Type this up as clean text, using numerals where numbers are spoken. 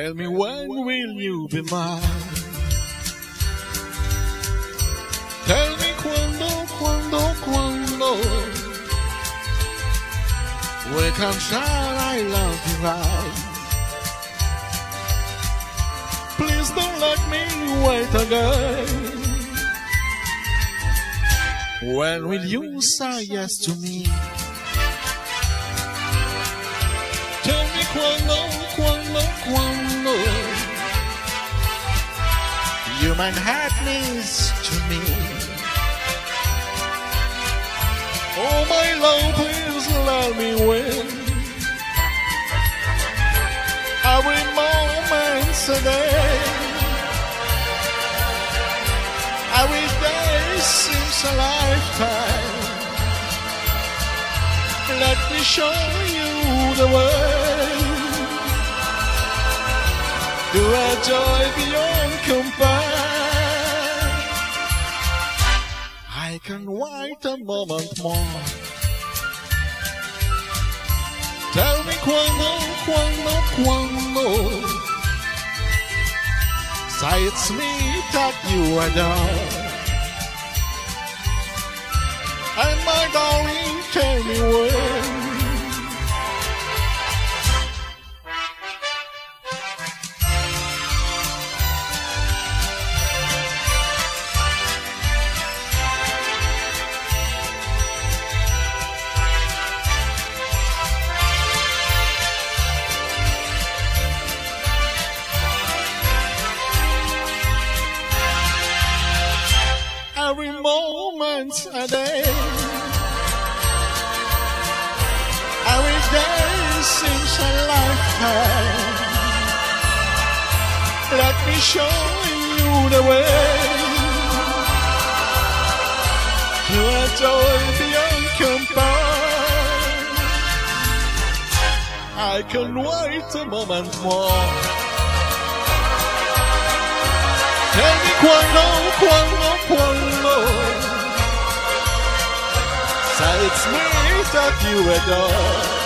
Tell me when will you be mine? Tell me quando we can share I love you right. Please don't let me wait again. When will you say yes to me? Tell me quando human happiness to me. Oh my love, please let me win. Every moment's a day. Every day seems a lifetime. Let me show you the way to a joy beyond compare. I can wait a moment more. Tell me quando say it's me that you adore. And my darling, tell me when. Every moment a day, every day seems a lifetime. Let me show you the way to a joy beyond compare. I can wait a moment more. Tell me quando say it's me that you adore.